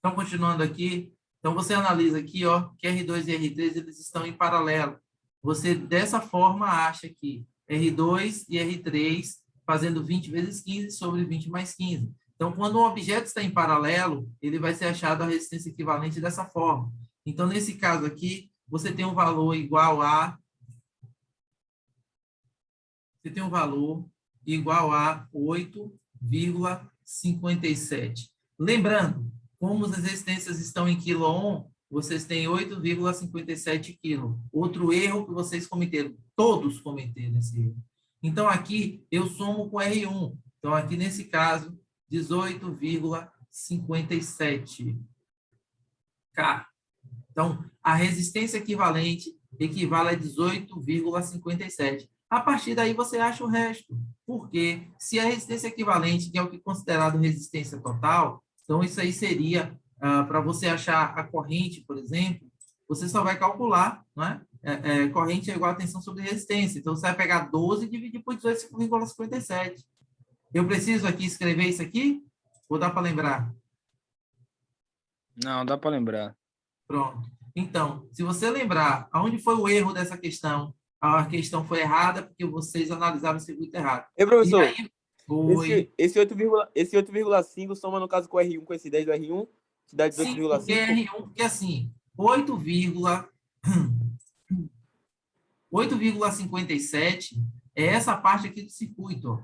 Então, continuando aqui, então você analisa aqui, ó, que R2 e R3 eles estão em paralelo. Você, dessa forma, acha que R2 e R3 fazendo 20 vezes 15 sobre 20 mais 15. Então, quando um objeto está em paralelo, ele vai ser achado a resistência equivalente dessa forma. Então, nesse caso aqui, você tem um valor igual a... Você tem um valor igual a 8,57. Lembrando, como as resistências estão em quilo-ohm, vocês têm 8,57 kg. Outro erro que vocês cometeram, todos cometeram esse erro. Então, aqui, eu somo com R1. Então, aqui, nesse caso, 18,57 K. Então, a resistência equivalente equivale a 18,57. A partir daí, você acha o resto. Porque se a resistência equivalente, que é o que é considerado resistência total, então isso aí seria, para você achar a corrente, por exemplo, você só vai calcular, não é? Corrente é igual a tensão sobre resistência. Então, você vai pegar 12 e dividir por 18,57. Eu preciso aqui escrever isso aqui? Ou dá para lembrar? Não, dá para lembrar. Pronto. Então, se você lembrar aonde foi o erro dessa questão, a questão foi errada porque vocês analisaram o circuito errado. Professor, E aí, foi... esse 8,5 soma, no caso, com o R1, com esse 10 do R1, que dá Sim, porque 18,5? R1, porque assim, 8,57 é essa parte aqui do circuito, ó.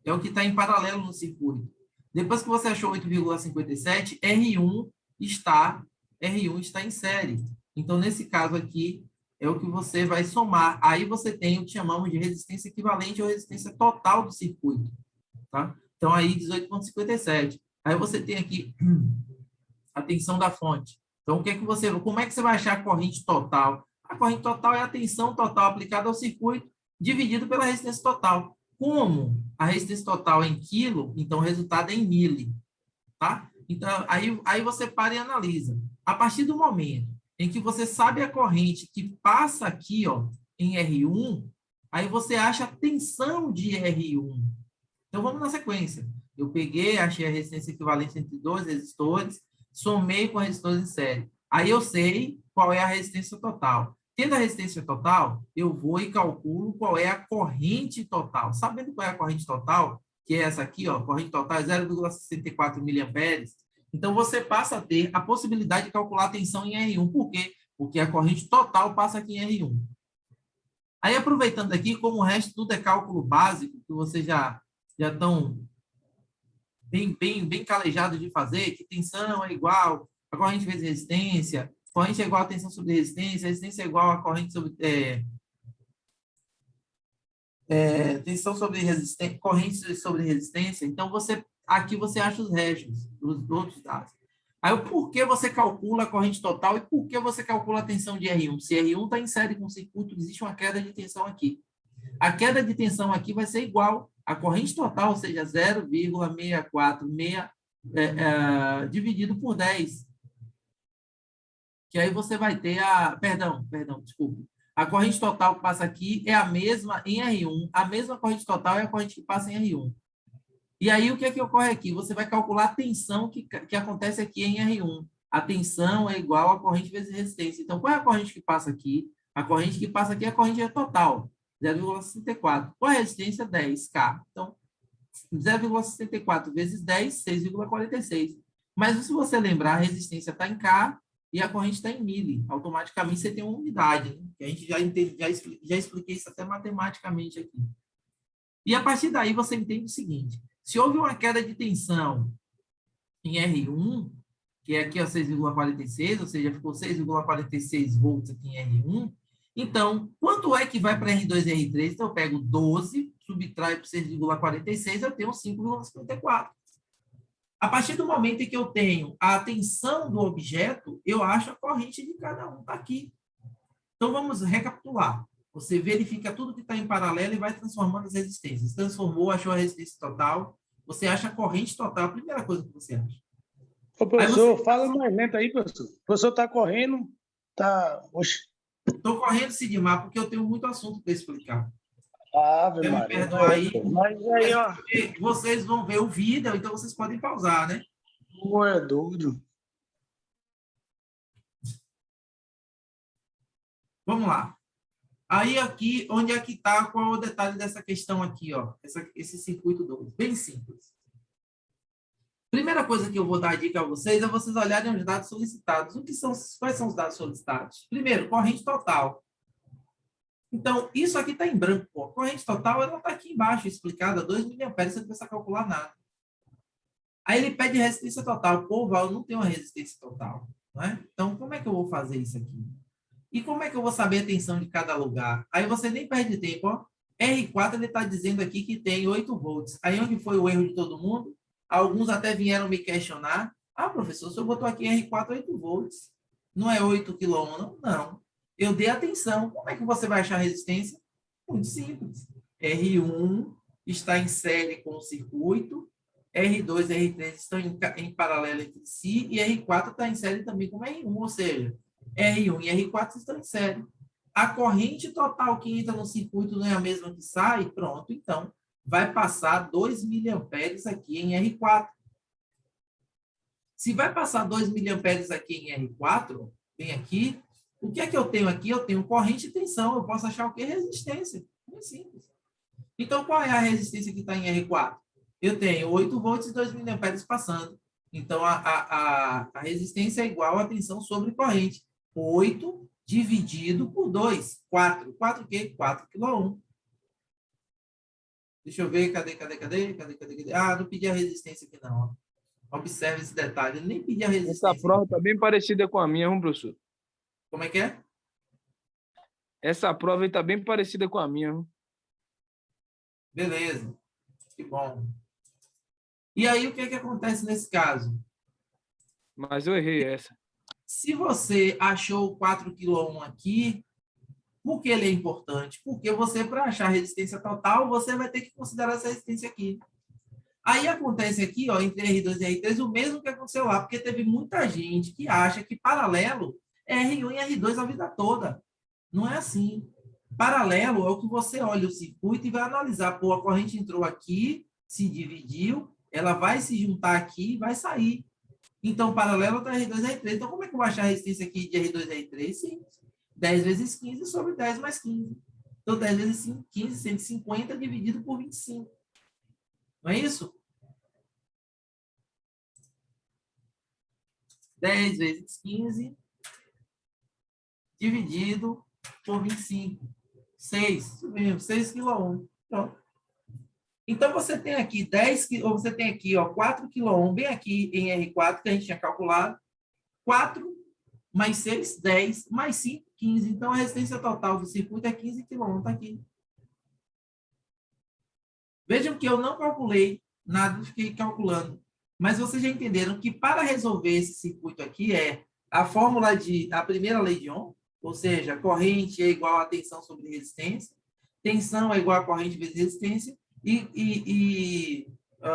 É o que está em paralelo no circuito. Depois que você achou 8,57, R1 está em série. Então, nesse caso aqui, é o que você vai somar. Aí você tem o que chamamos de resistência equivalente ou resistência total do circuito. Tá? Então, aí 18,57. Aí você tem aqui a tensão da fonte. Então, como é que você vai achar a corrente total? A corrente total é a tensão total aplicada ao circuito dividido pela resistência total. Como a resistência total é em quilo, então o resultado é em mili. Tá? Então, aí você para e analisa. A partir do momento em que você sabe a corrente que passa aqui, ó, em R1, aí você acha a tensão de R1. Então, vamos na sequência. Eu peguei, achei a resistência equivalente entre dois resistores, somei com resistores em série. Aí eu sei qual é a resistência total. Tendo a resistência total, eu vou e calculo qual é a corrente total. Sabendo qual é a corrente total, que é essa aqui, ó, a corrente total é 0,64 miliamperes, então você passa a ter a possibilidade de calcular a tensão em R1. Por quê? Porque a corrente total passa aqui em R1. Aí, aproveitando aqui, como o resto tudo é cálculo básico, que vocês já estão bem calejados de fazer, que tensão é igual a corrente vezes resistência, corrente é igual a tensão sobre resistência é igual a corrente sobre... tensão sobre resistência, corrente sobre resistência. Então, aqui você acha os restos, os outros dados. Aí, o porquê você calcula a corrente total e por que você calcula a tensão de R1? Se R1 está em série com o circuito, existe uma queda de tensão aqui. A queda de tensão aqui vai ser igual à corrente total, ou seja, 0,646 dividido por 10. Que aí você vai ter a... Perdão, desculpe. A corrente total que passa aqui é a mesma em R1. A mesma corrente total é a corrente que passa em R1. E aí, o que é que ocorre aqui? Você vai calcular a tensão que acontece aqui em R1. A tensão é igual a corrente vezes resistência. Então, qual é a corrente que passa aqui? A corrente que passa aqui é a corrente total, 0,64. Qual é a resistência? 10K. Então, 0,64 vezes 10, 6,46. Mas se você lembrar, a resistência está em K e a corrente está em mili. Automaticamente você tem uma unidade. Né? Que a gente já expliquei isso até matematicamente aqui. E a partir daí você entende o seguinte: se houve uma queda de tensão em R1, que é aqui a 6,46, ou seja, ficou 6,46 volts aqui em R1, então, quanto é que vai para R2 e R3? Então, eu pego 12, subtrai por 6,46, eu tenho 5,54. A partir do momento em que eu tenho a tensão do objeto, eu acho a corrente de cada um. Está aqui. Então, vamos recapitular. Você verifica tudo que está em paralelo e vai transformando as resistências. Transformou, achou a resistência total. Você acha a corrente total, a primeira coisa que você acha. Ô, professor, fala mais lento aí, professor. O professor está correndo, está... Estou correndo, Sidmar, porque eu tenho muito assunto para explicar. Ave Me Maria. perdoa aí. Mas aí, ó... Vocês vão ver o vídeo, então vocês podem pausar, né? Pô, é doido. Vamos lá. Aí aqui, onde é que está, qual é o detalhe dessa questão aqui, ó? Esse circuito 2, bem simples. Primeira coisa que eu vou dar a dica a vocês é vocês olharem os dados solicitados. Quais são os dados solicitados? Primeiro, corrente total. Então, isso aqui está em branco, pô. Corrente total, ela está aqui embaixo, explicada, 2 miliamperes, você não precisa calcular nada. Aí ele pede resistência total. Pô, Val, eu não tenho uma resistência total, não é? Então, como é que eu vou fazer isso aqui? E como é que eu vou saber a tensão de cada lugar? Aí você nem perde tempo, ó. R4, ele está dizendo aqui que tem 8 volts. Aí onde foi o erro de todo mundo? Alguns até vieram me questionar. Ah, professor, o senhor botou aqui R4 8 volts. Não é 8 kΩ, não? Não. Eu dei atenção. Como é que você vai achar a resistência? Muito simples. R1 está em série com o circuito. R2 e R3 estão em paralelo entre si. E R4 está em série também com R1. Ou seja, R1 e R4 estão em série. A corrente total que entra no circuito não é a mesma que sai? Pronto, então vai passar 2 miliamperes aqui em R4. Se vai passar 2 miliamperes aqui em R4, vem aqui, o que é que eu tenho aqui? Eu tenho corrente e tensão. Eu posso achar o que? Resistência. Muito simples. Então, qual é a resistência que está em R4? Eu tenho 8 volts e 2 miliamperes passando. Então, a resistência é igual a tensão sobre corrente. 8 dividido por 2. 4. 4 o quê? 4 kΩ. Deixa eu ver. Cadê? Ah, não pedi a resistência aqui, não. Observe esse detalhe. Eu nem pedi a resistência. Essa prova está bem parecida com a minha, viu, professor? Como é que é? Essa prova está bem parecida com a minha. Viu? Beleza. Que bom. E aí, o que é que acontece nesse caso? Mas eu errei essa. Se você achou 4 kΩ aqui, por que ele é importante? Porque você, para achar a resistência total, você vai ter que considerar essa resistência aqui. Aí acontece aqui, ó, entre R2 e R3, o mesmo que aconteceu lá, porque teve muita gente que acha que paralelo é R1 e R2 a vida toda. Não é assim. Paralelo é o que você olha o circuito e vai analisar. Pô, a corrente entrou aqui, se dividiu, ela vai se juntar aqui e vai sair. Então, paralelo está R2 e R3. Então, como é que eu vou achar a resistência aqui de R2 e R3? Simples. 10 vezes 15 sobre 10 mais 15. Então, 10 vezes 15, 150 dividido por 25. Não é isso? 10 vezes 15 dividido por 25. 6. Isso mesmo, 6 kΩ. Pronto. Então, você tem aqui 10, ou você tem aqui, ó, 4 kΩ, bem aqui em R4, que a gente tinha calculado. 4 mais 6, 10, mais 5, 15. Então, a resistência total do circuito é 15 kΩ, está aqui. Vejam que eu não calculei nada, fiquei calculando. Mas vocês já entenderam que para resolver esse circuito aqui é a fórmula a primeira lei de Ohm, ou seja, corrente é igual a tensão sobre resistência, tensão é igual a corrente vezes resistência, e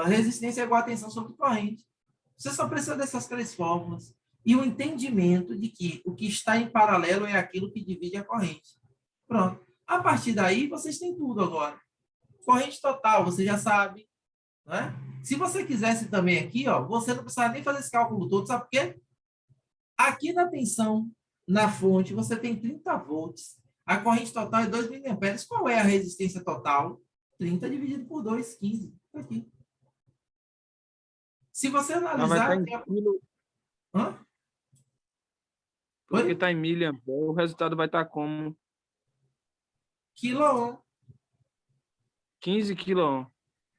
resistência é igual a tensão sobre corrente. Você só precisa dessas 3 fórmulas. E o entendimento de que o que está em paralelo é aquilo que divide a corrente. Pronto. A partir daí, vocês têm tudo agora. Corrente total, você já sabe. Né? Se você quisesse também aqui, ó, você não precisava nem fazer esse cálculo todo, sabe por quê? Aqui na tensão, na fonte, você tem 30 volts. A corrente total é 2 miliamperes. Qual é a resistência total? 30 dividido por 2, 15. Aqui. Se você analisar... Vai estar em quilo... Hã? Porque está em miliampere, o resultado vai estar como? Quilô. 15 kΩ.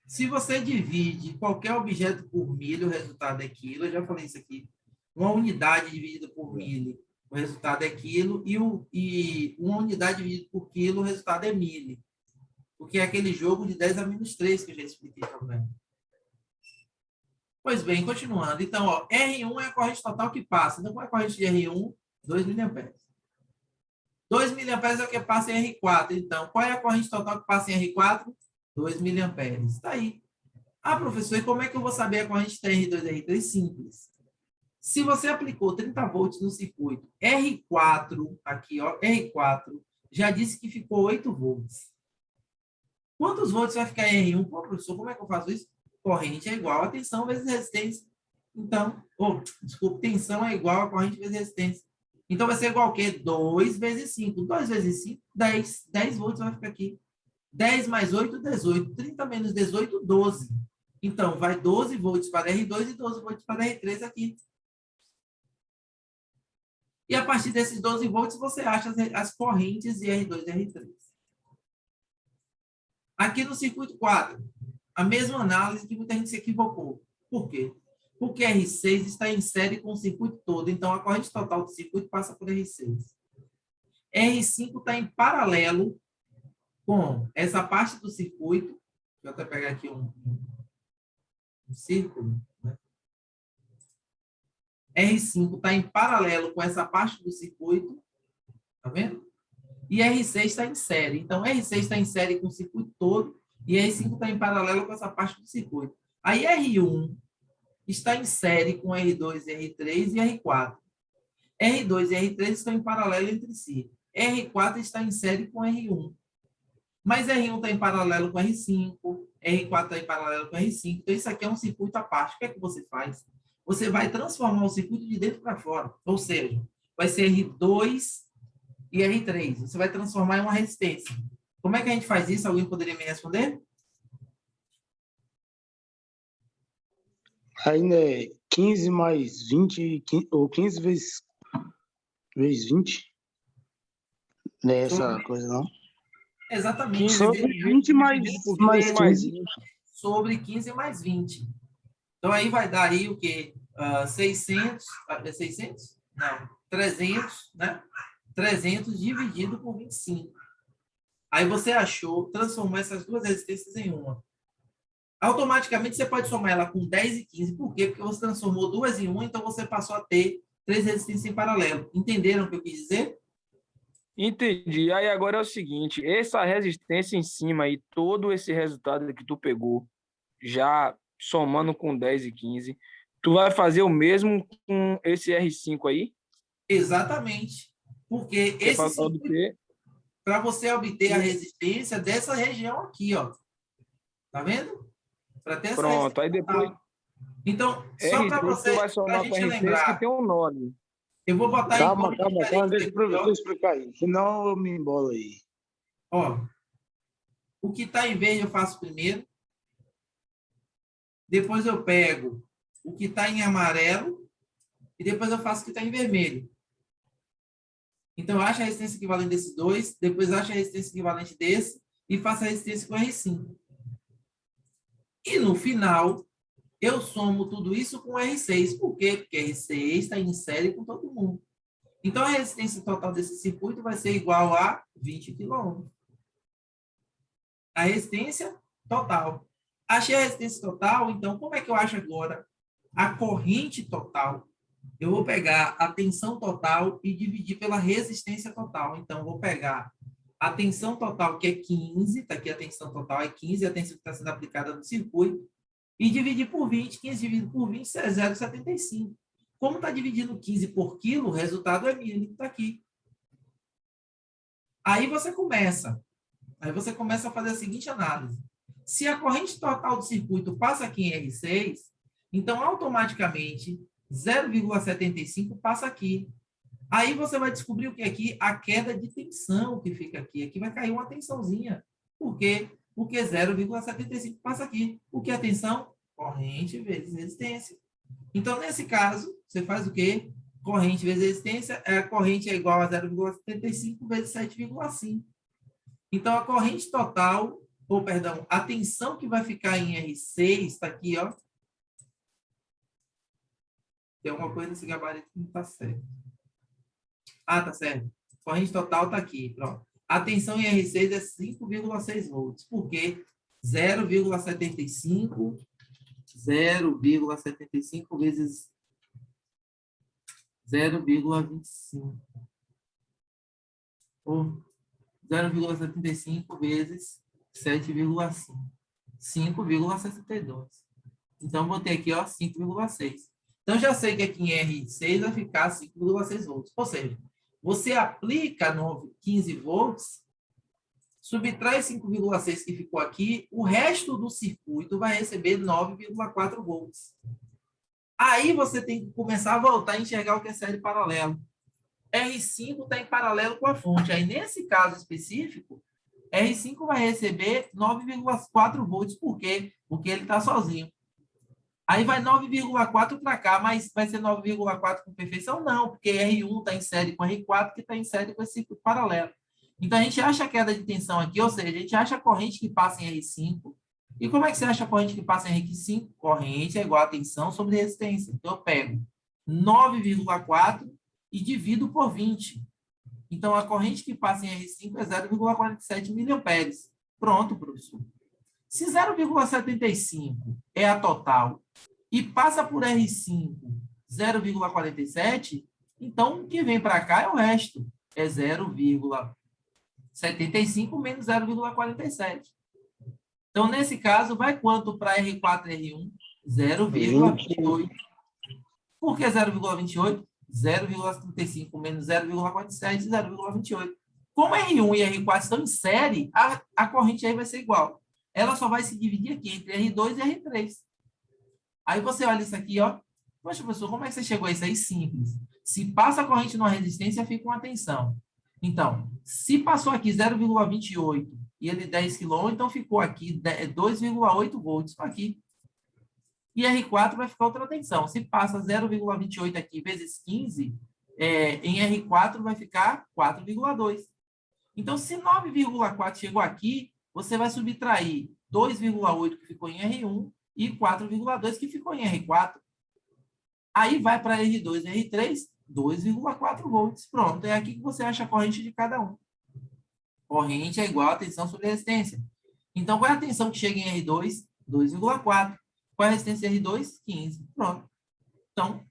Se você divide qualquer objeto por milho, o resultado é quilo. Eu já falei isso aqui. Uma unidade dividida por milho, o resultado é quilo. E uma unidade dividida por quilo, o resultado é milho. Porque é aquele jogo de 10 a menos 3 que eu já expliquei também. Pois bem, continuando. Então, ó, R1 é a corrente total que passa. Então, qual é a corrente de R1? 2 miliamperes. 2 miliamperes é o que passa em R4. Então, qual é a corrente total que passa em R4? 2 miliamperes. Está aí. Ah, professor, e como é que eu vou saber a corrente de R2 e R3? Simples. Se você aplicou 30 volts no circuito, R4, aqui, ó, R4, já disse que ficou 8 volts. Quantos volts vai ficar em R1? Pô, professor, como é que eu faço isso? Corrente é igual a tensão vezes resistência. Então, desculpa, tensão é igual a corrente vezes resistência. Então, vai ser igual ao quê? 2 vezes 5. 2 vezes 5, 10. 10 volts vai ficar aqui. 10 mais 8, 18. 30 menos 18, 12. Então, vai 12 volts para R2 e 12 volts para R3 aqui. E a partir desses 12 volts, você acha as correntes de R2 e R3. Aqui no circuito 4, a mesma análise que muita gente se equivocou. Por quê? Porque R6 está em série com o circuito todo. Então, a corrente total do circuito passa por R6. R5 está em paralelo com essa parte do circuito. Deixa eu até pegar aqui um círculo. Né? R5 está em paralelo com essa parte do circuito. Tá vendo? E R6 está em série. Então, R6 está em série com o circuito todo e R5 está em paralelo com essa parte do circuito. Aí, R1 está em série com R2, R3 e R4. R2 e R3 estão em paralelo entre si. R4 está em série com R1. Mas R1 está em paralelo com R5, R4 está em paralelo com R5. Então, isso aqui é um circuito à parte. O que é que você faz? Você vai transformar o circuito de dentro para fora. Ou seja, vai ser R2 e R3. Você vai transformar em uma resistência. Como é que a gente faz isso? Alguém poderia me responder? Ainda é 15 mais 20, ou 15 vezes 20. Não é essa coisa, não? Exatamente. 15 Sobre vezes 20 mais 15. Sobre 15 mais 20. Então, aí vai dar aí o quê? 600, é 600? Não, 300, né? 300 dividido por 25. Aí você achou, transformou essas duas resistências em uma. Automaticamente, você pode somar ela com 10 e 15. Por quê? Porque você transformou duas em uma, então você passou a ter 3 resistências em paralelo. Entenderam o que eu quis dizer? Entendi. Aí agora é o seguinte, essa resistência em cima e todo esse resultado que tu pegou, já somando com 10 e 15, tu vai fazer o mesmo com esse R5 aí? Exatamente. Porque Que é esse para obter... para você obter a resistência dessa região aqui, ó. Tá vendo? Para ter essa Pronto, aí depois Então, só para R3 tu você, vai para a somar com gente R3 que lembrar, tem um nome. eu vou botar em Calma, código calma, diferente deixa aqui, ó. eu explicar aí. Senão eu me embolo aí. Ó, o que está em verde eu faço primeiro. Depois eu pego o que está em amarelo. E depois eu faço o que está em vermelho. Então, eu acho a resistência equivalente desses dois. Depois eu acho a resistência equivalente desse. E faço a resistência com R5. E no final, eu somo tudo isso com R6. Por quê? Porque R6 está em série com todo mundo. Então, a resistência total desse circuito vai ser igual a 20 kΩ. A resistência total. Achei a resistência total, então, como é que eu acho agora a corrente total? Eu vou pegar a tensão total e dividir pela resistência total. Então, vou pegar a tensão total, que é 15, está aqui a tensão total é 15, a tensão que está sendo aplicada no circuito, e dividir por 20, 15 dividido por 20 é 0,75. Como está dividindo 15 por quilo, o resultado é mínimo, está aqui. Aí você começa a fazer a seguinte análise. Se a corrente total do circuito passa aqui em R6, então automaticamente 0,75 passa aqui. Aí você vai descobrir o que é aqui? A queda de tensão que fica aqui. Aqui vai cair uma tensãozinha. Por quê? Porque 0,75 passa aqui. O que é a tensão? Corrente vezes resistência. Então, nesse caso, você faz o quê? Corrente vezes resistência, a corrente é igual a 0,75 vezes 7,5. Então, a corrente total, ou perdão, a tensão que vai ficar em R6, está aqui, ó. Tem alguma coisa nesse gabarito que não está certo. Ah, tá certo. Corrente total está aqui, pronto. A tensão em R6 é 5,6 volts. Por quê? 0,75 vezes 0,25. Ou 0,75 vezes 7,5. 5,62. Então, vou ter aqui, ó, 5,6. Então, já sei que aqui em R6 vai ficar 5,6 volts. Ou seja, você aplica 15 volts, subtrai 5,6 que ficou aqui, o resto do circuito vai receber 9,4 volts. Aí você tem que começar a voltar a enxergar o que é série paralela. R5 está em paralelo com a fonte. Aí, nesse caso específico, R5 vai receber 9,4 volts. Por quê? Porque ele está sozinho. Aí vai 9,4 para cá, mas vai ser 9,4 com perfeição? Não, porque R1 está em série com R4, que está em série com esse circuito paralelo. Então, a gente acha a queda de tensão aqui, ou seja, a gente acha a corrente que passa em R5. E como é que você acha a corrente que passa em R5? Corrente é igual a tensão sobre resistência. Então, eu pego 9,4 e divido por 20. Então, a corrente que passa em R5 é 0,47 miliamperes. Pronto, professor. Se 0,75 é a total e passa por R5 0,47, então o que vem para cá é o resto. É 0,75 menos 0,47. Então, nesse caso, vai quanto para R4 e R1? 0,28. Por que 0,28? 0,35 menos 0,47, 0,28. Como R1 e R4 estão em série, a corrente aí vai ser igual. Ela só vai se dividir aqui entre R2 e R3. Aí você olha isso aqui, ó. Poxa, professor, como é que você chegou a isso aí? Simples. Se passa a corrente numa resistência, fica uma tensão. Então, se passou aqui 0,28 e ele 10 kΩ, então ficou aqui 2,8 volts aqui. E R4 vai ficar outra tensão. Se passa 0,28 aqui vezes 15, em R4 vai ficar 4,2. Então, se 9,4 chegou aqui, você vai subtrair 2,8 que ficou em R1 e 4,2 que ficou em R4. Aí vai para R2 e R3, 2,4 volts. Pronto, é aqui que você acha a corrente de cada um. Corrente é igual a tensão sobre resistência. Então, qual é a tensão que chega em R2? 2,4. Qual é a resistência R2? 15. Pronto. Então,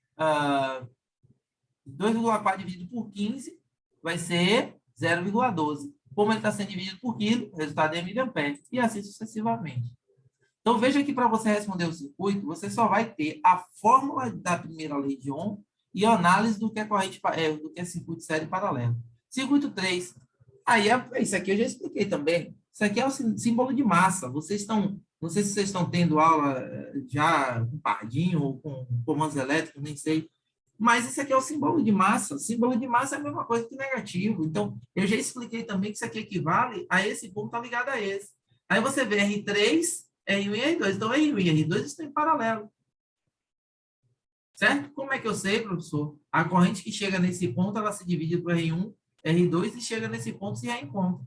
2,4 dividido por 15 vai ser 0,12. Como ele está sendo dividido por quilo, o resultado é miliampere. E assim sucessivamente. Então, veja que para você responder o circuito, você só vai ter a fórmula da primeira lei de Ohm e a análise do que é corrente, do que é circuito série paralelo. Circuito 3. Aí, isso aqui eu já expliquei também. Isso aqui é o símbolo de massa. Vocês estão, não sei se vocês estão tendo aula já com pardinho ou com comandos elétricos, nem sei. Mas isso aqui é o símbolo de massa. O símbolo de massa é a mesma coisa que negativo. Então, eu já expliquei também que isso aqui equivale a esse ponto tá ligado a esse. Aí você vê R3, R1 e R2. Então, R1 e R2 estão em paralelo. Certo? Como é que eu sei, professor? A corrente que chega nesse ponto, ela se divide por R1, R2 e chega nesse ponto e se reencontra.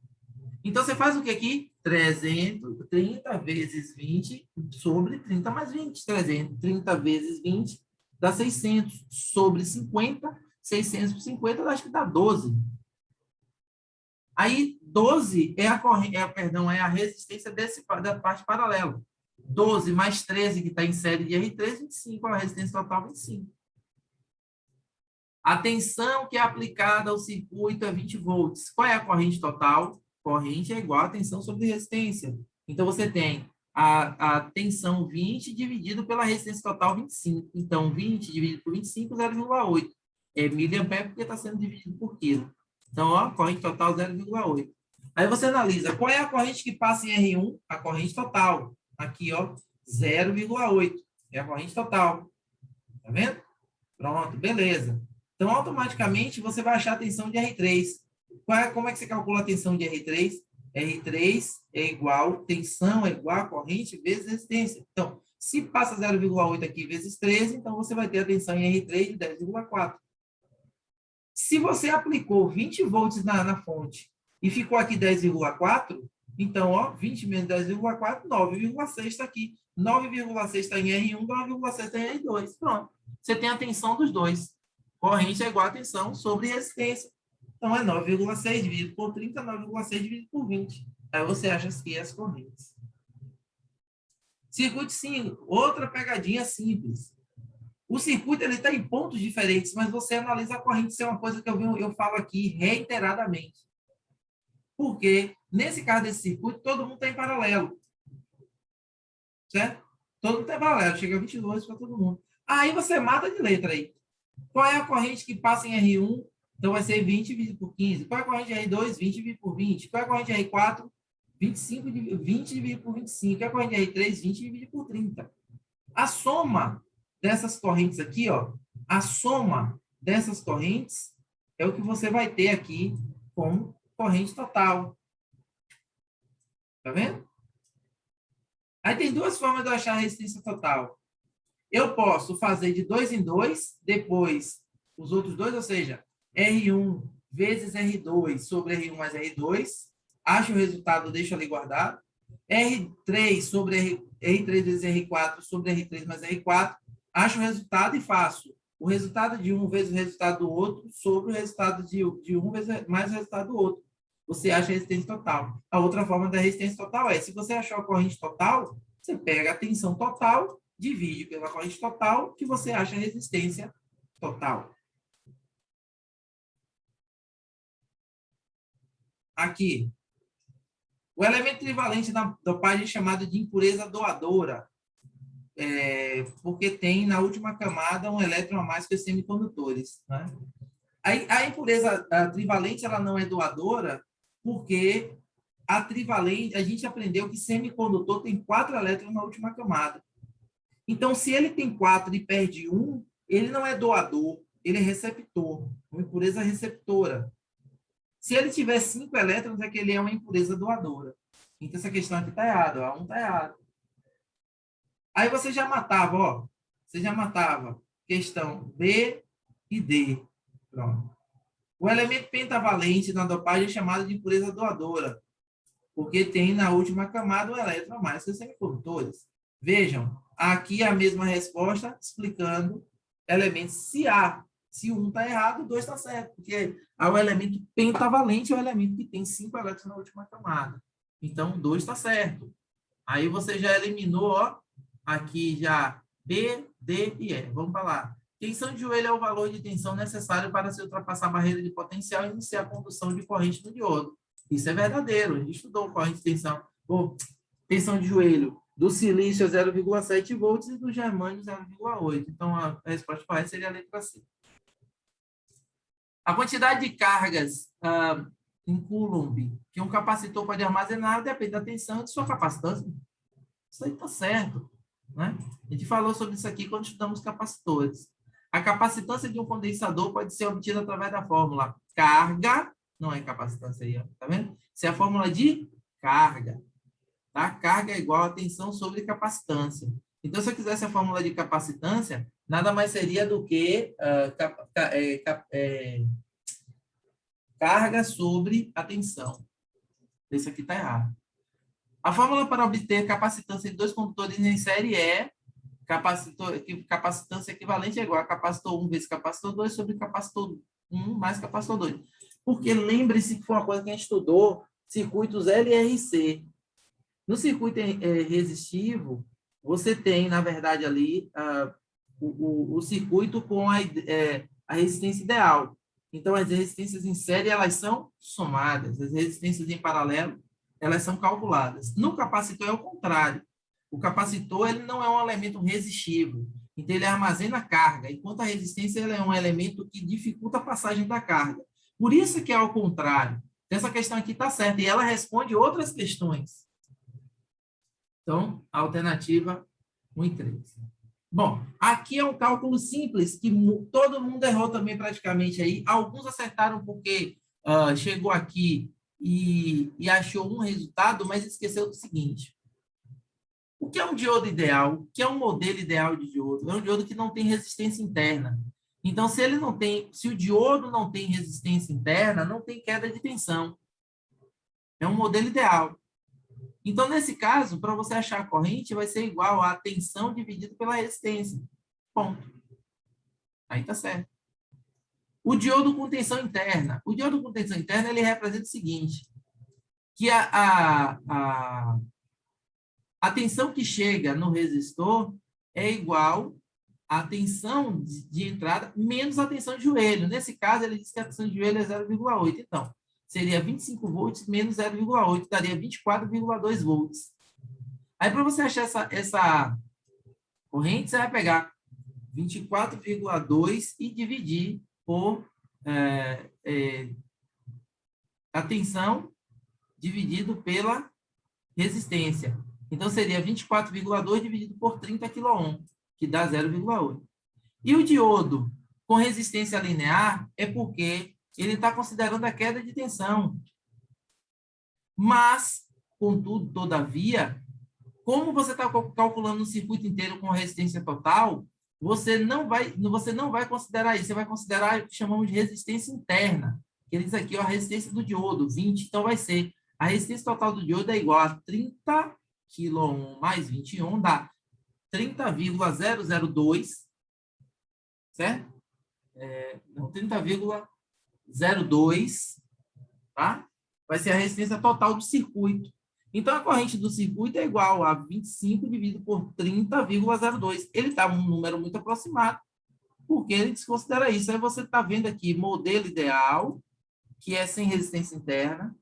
Então, você faz o que aqui? 330 vezes 20 sobre 30 mais 20. 330 vezes 20 dá 600. Sobre 50, 600 por 50, acho que dá 12. Aí, 12 é a resistência da parte paralela. 12 mais 13, que está em série de R3, 25. A resistência total, 25. A tensão que é aplicada ao circuito é 20 volts. Qual é a corrente total? Corrente é igual a tensão sobre resistência. Então, você tem a tensão 20 dividido pela resistência total 25. Então, 20 dividido por 25, 0,8. É miliampere porque está sendo dividido por quilo. Então, ó, corrente total 0,8. Aí você analisa, qual é a corrente que passa em R1? A corrente total. Aqui, ó, 0,8. É a corrente total. Tá vendo? Pronto, beleza. Então, automaticamente, você vai achar a tensão de R3. Como é que você calcula a tensão de R3? R3 é igual, tensão é igual a corrente vezes resistência. Então, se passa 0,8 aqui vezes 13, então você vai ter a tensão em R3 de 10,4. Se você aplicou 20 volts na fonte e ficou aqui 10,4, então, ó, 20 menos 10,4, 9,6 está aqui. 9,6 está em R1, 9,6 está em R2. Pronto. Você tem a tensão dos dois. Corrente é igual a tensão sobre resistência. Então, é 9,6 dividido por 30, 9,6 dividido por 20. Aí você acha que as correntes. Circuito 5. Outra pegadinha simples. O circuito está em pontos diferentes, mas você analisa a corrente. Isso é uma coisa que eu falo aqui reiteradamente. Porque, nesse caso desse circuito, todo mundo está em paralelo. Certo? Todo mundo está em paralelo. Chega a 22 para todo mundo. Aí você mata de letra aí. Qual é a corrente que passa em R1? Então, vai ser 20 dividido por 15. Qual é a corrente de R2? 20 dividido por 20. Qual é a corrente de R4? 20 dividido por 25. Qual é a corrente de R3? 20 dividido por 30. A soma dessas correntes aqui, ó, a soma dessas correntes é o que você vai ter aqui como corrente total. Tá vendo? Aí tem duas formas de eu achar a resistência total. Eu posso fazer de 2 em 2, depois os outros dois, ou seja, R1 vezes R2 sobre R1 mais R2, acho o resultado, deixo ali guardado. R3 sobre R3 vezes R4 sobre R3 mais R4, acho o resultado e faço o resultado de um vezes o resultado do outro sobre o resultado de um vezes mais o resultado do outro. Você acha a resistência total. A outra forma da resistência total é, se você achou a corrente total, você pega a tensão total, divide pela corrente total, que você acha a resistência total. Aqui, o elemento trivalente da dopagem é chamado de impureza doadora, porque tem na última camada um elétron a mais que os semicondutores. Né? A impureza trivalente ela não é doadora, porque a trivalente, a gente aprendeu que semicondutor tem 4 elétrons na última camada. Então, se ele tem 4 e perde 1, ele não é doador, ele é receptor, uma impureza receptora. Se ele tiver 5 elétrons, é que ele é uma impureza doadora. Então, essa questão aqui está errada, a 1 está errado. Aí você já matava, ó. Você já matava questão B e D. Pronto. O elemento pentavalente na dopagem é chamado de impureza doadora, porque tem na última camada um elétron a mais que os semicondutores. Vejam, aqui a mesma resposta explicando elementos se um está errado, o 2 está certo, porque o elemento pentavalente é o elemento que tem 5 elétrons na última camada. Então, 2 está certo. Aí você já eliminou, ó, aqui já B, D e E. Vamos para lá. Tensão de joelho é o valor de tensão necessário para se ultrapassar a barreira de potencial e iniciar a condução de corrente no diodo. Isso é verdadeiro. A gente estudou corrente de tensão. Tensão de joelho do silício é 0,7 volts e do germânio 0,8. Então, a resposta correta seria a letra C. A quantidade de cargas em Coulomb que um capacitor pode armazenar depende da tensão e de sua capacitância. Isso aí está certo. Né? A gente falou sobre isso aqui quando estudamos capacitores. A capacitância de um condensador pode ser obtida através da fórmula carga, não é capacitância aí, ó, tá vendo? Isso é a fórmula de carga. Tá? Carga é igual a tensão sobre capacitância. Então, se eu quisesse a fórmula de capacitância, nada mais seria do que carga sobre a tensão. Isso aqui está errado. A fórmula para obter capacitância de 2 condutores em série é capacitância equivalente é igual a capacitor 1 vezes capacitor 2 sobre capacitor 1 mais capacitor 2. Porque lembre-se que foi uma coisa que a gente estudou, circuitos LRC. No circuito resistivo, você tem, na verdade, ali o circuito com a resistência ideal. Então, as resistências em série, elas são somadas. As resistências em paralelo, elas são calculadas. No capacitor é o contrário. O capacitor ele não é um elemento resistivo. Então, ele armazena carga, enquanto a resistência ela é um elemento que dificulta a passagem da carga. Por isso que é ao contrário. Essa questão aqui está certa. E ela responde outras questões. Então, a alternativa 1 e 3. Bom, aqui é um cálculo simples, que todo mundo errou também praticamente aí. Alguns acertaram porque chegou aqui e achou um resultado, mas esqueceu do seguinte. O que é um diodo ideal? O que é um modelo ideal de diodo? É um diodo que não tem resistência interna. Então, se o diodo não tem resistência interna, não tem queda de tensão. É um modelo ideal. Então, nesse caso, para você achar a corrente, vai ser igual a tensão dividido pela resistência. Ponto. Aí está certo. O diodo com tensão interna. O diodo com tensão interna, ele representa o seguinte, que a tensão que chega no resistor é igual à tensão de entrada menos a tensão de joelho. Nesse caso, ele diz que a tensão de joelho é 0,8. Então, seria 25 volts menos 0,8, daria 24,2 volts. Aí, para você achar essa corrente, você vai pegar 24,2 e dividir por a tensão dividido pela resistência. Então, seria 24,2 dividido por 30 kΩ, que dá 0,8. E o diodo com resistência linear é porque ele está considerando a queda de tensão. Mas, contudo, todavia, como você está calculando o circuito inteiro com resistência total, você não vai considerar isso, você vai considerar o que chamamos de resistência interna, que ele diz aqui, ó, a resistência do diodo, 20, então vai ser, a resistência total do diodo é igual a 30 kΩ mais 21, dá 30,002, certo? 30,02, tá? Vai ser a resistência total do circuito. Então, a corrente do circuito é igual a 25 dividido por 30,02. Ele está um número muito aproximado, porque ele desconsidera isso. Aí você está vendo aqui modelo ideal, que é sem resistência interna,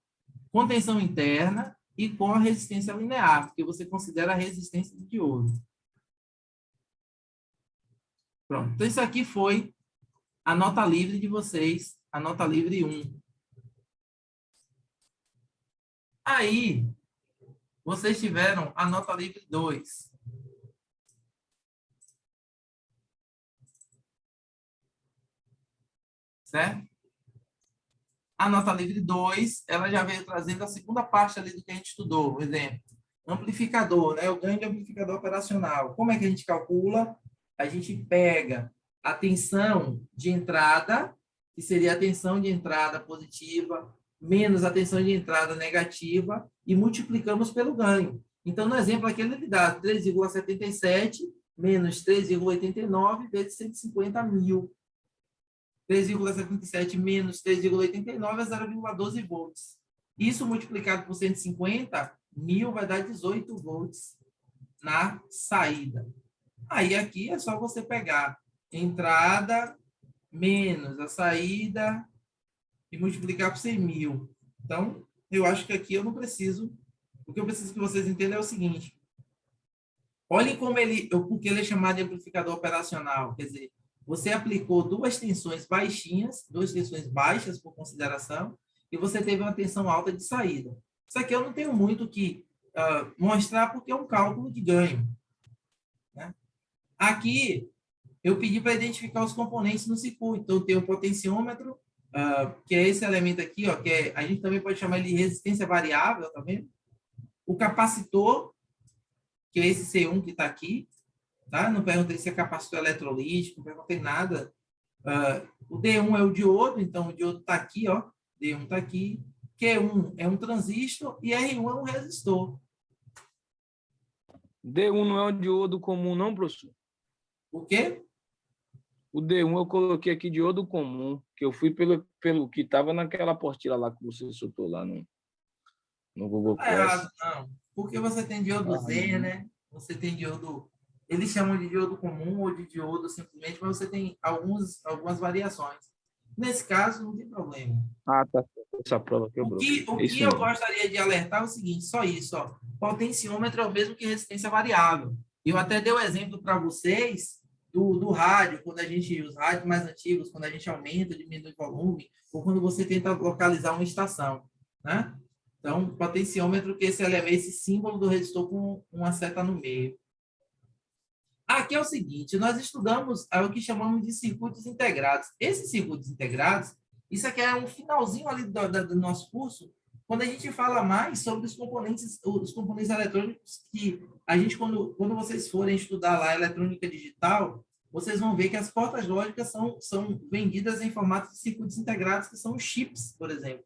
com tensão interna e com a resistência linear, porque você considera a resistência do diodo. Pronto. Então, isso aqui foi a nota livre de vocês, a nota livre 1. Aí, vocês tiveram a nota livre 2. Certo? A nota livre 2, ela já veio trazendo a segunda parte ali do que a gente estudou. Por exemplo, amplificador, né? O ganho de amplificador operacional. Como é que a gente calcula? A gente pega a tensão de entrada, que seria a tensão de entrada positiva, menos a tensão de entrada negativa, e multiplicamos pelo ganho. Então, no exemplo aqui, ele dá 3,77 menos 3,89 vezes 150 mil. 3,77 menos 3,89 é 0,12 volts. Isso multiplicado por 150 mil vai dar 18 volts na saída. Aí, aqui é só você pegar entrada menos a saída e multiplicar por 100 mil. Então, eu acho que aqui eu não preciso. O que eu preciso que vocês entendam é o seguinte. Olhem como porque ele é chamado de amplificador operacional. Quer dizer, você aplicou duas tensões baixinhas, duas tensões baixas por consideração, e você teve uma tensão alta de saída. Isso aqui eu não tenho muito que mostrar, porque é um cálculo de ganho. Né? Aqui, eu pedi para identificar os componentes no circuito. Então, tem o potenciômetro, que é esse elemento aqui, ó, que a gente também pode chamar ele de resistência variável, tá vendo? O capacitor, que é esse C1 que está aqui, tá? Não perguntei se é capacitor eletrolítico, não perguntei nada. O D1 é o diodo, então o diodo está aqui, ó. D1 está aqui. Q1 é um transistor e R1 é um resistor. D1 não é um diodo comum, não, professor? O quê? O D1 eu coloquei aqui diodo comum, que eu fui pelo que estava naquela apostila lá que você soltou lá no Google Não é errado, não. Porque você tem diodo Z, né? Você tem diodo... Eles chamam de diodo comum ou de diodo simplesmente, mas você tem algumas variações. Nesse caso, não tem problema. Ah, tá. Essa prova quebrou. O que eu gostaria de alertar é o seguinte, só isso, ó. Potenciômetro é o mesmo que resistência variável. Eu até dei o exemplo para vocês do rádio, quando a gente, os rádios mais antigos, quando a gente aumenta, diminui o volume, ou quando você tenta localizar uma estação, né? Então, potenciômetro, que esse símbolo do resistor com uma seta no meio. Aqui é o seguinte, nós estudamos o que chamamos de circuitos integrados. Esses circuitos integrados, isso aqui é um finalzinho ali do nosso curso, quando a gente fala mais sobre os componentes eletrônicos, que a gente, quando vocês forem estudar lá eletrônica digital, vocês vão ver que as portas lógicas são vendidas em formato de circuitos integrados, que são os chips, por exemplo.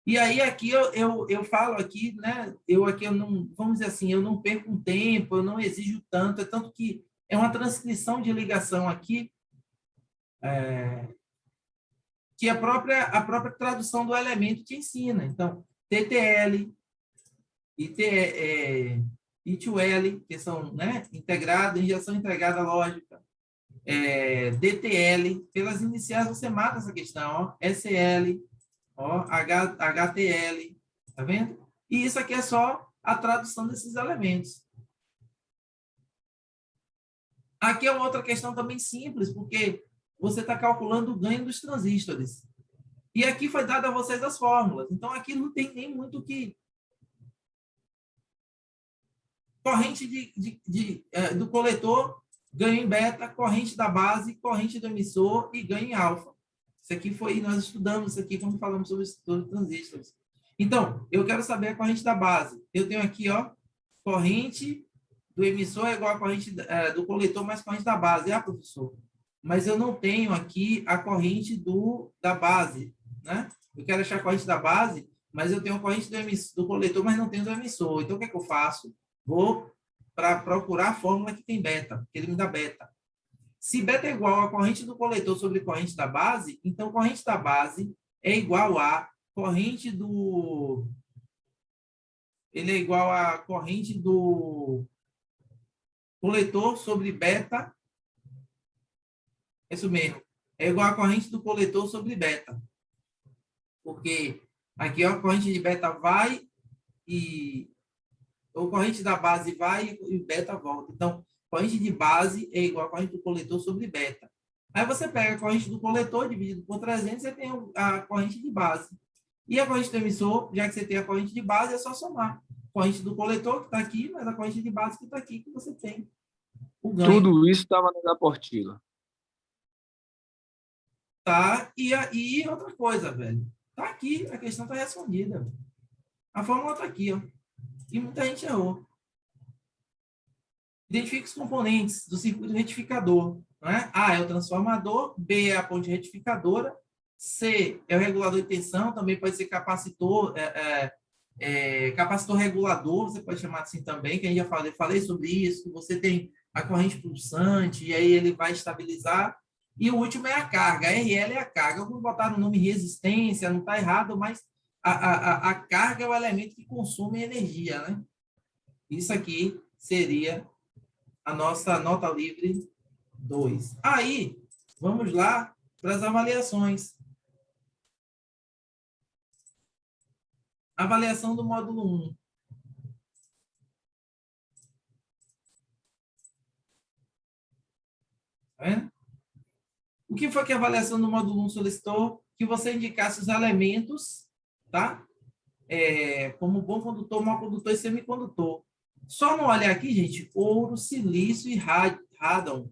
E aí, aqui, eu falo aqui, né? Eu não, vamos dizer assim, eu não perco um tempo, eu não exijo tanto, é tanto que é uma transcrição de ligação aqui, que a própria tradução do elemento te ensina. Então, TTL, I2L, que são, né, injeção integrada lógica, DTL, pelas iniciais você mata essa questão, ó, SL, ó, HTL, tá vendo? E isso aqui é só a tradução desses elementos. Aqui é uma outra questão também simples, porque você está calculando o ganho dos transistores. E aqui foi dado a vocês as fórmulas. Então, aqui não tem nem muito que... Corrente do coletor, ganho em beta, corrente da base, corrente do emissor e ganho em alfa. Isso aqui foi, nós estudamos isso aqui quando falamos sobre transistores. Então, eu quero saber a corrente da base. Eu tenho aqui, ó, corrente do emissor é igual a corrente do coletor mais corrente da base. Ah, professor, mas eu não tenho aqui a corrente da base, né? Eu quero achar a corrente da base, mas eu tenho a corrente do coletor, mas não tenho do emissor. Então, o que é que eu faço? Vou para procurar a fórmula que tem beta, que ele me dá beta. Se beta é igual a corrente do coletor sobre corrente da base, então corrente da base é igual a corrente do... Ele é igual a corrente do coletor sobre beta. É isso mesmo. É igual a corrente do coletor sobre beta. Porque aqui ó, a corrente de beta vai e... ou corrente da base vai e beta volta. Então, corrente de base é igual a corrente do coletor sobre beta. Aí você pega a corrente do coletor dividido por 300, você tem a corrente de base. E a corrente do emissor, já que você tem a corrente de base, é só somar. Corrente do coletor que está aqui, mas a corrente de base que está aqui, que você tem o ganho. Tudo isso estava na apostila. Tá? E outra coisa, velho. Tá aqui, a questão está respondida. A fórmula está aqui, ó. E muita gente errou. Identifique os componentes do circuito retificador. Né? A é o transformador, B é a ponte retificadora, C é o regulador de tensão, também pode ser capacitor, capacitor regulador, você pode chamar assim também, que a gente já falei sobre isso, você tem a corrente pulsante, e aí ele vai estabilizar. E o último é a carga, a RL é a carga. Eu vou botar no nome resistência, não está errado, mas a carga é o elemento que consome energia, né? Isso aqui seria a nossa nota livre 2. Aí, vamos lá para as avaliações. Avaliação do módulo 1. Tá vendo? O que foi que a avaliação do módulo 1 solicitou? Que você indicasse os elementos, tá? Como bom condutor, mau condutor e semicondutor. Só não olhar aqui, gente, ouro, silício e radon.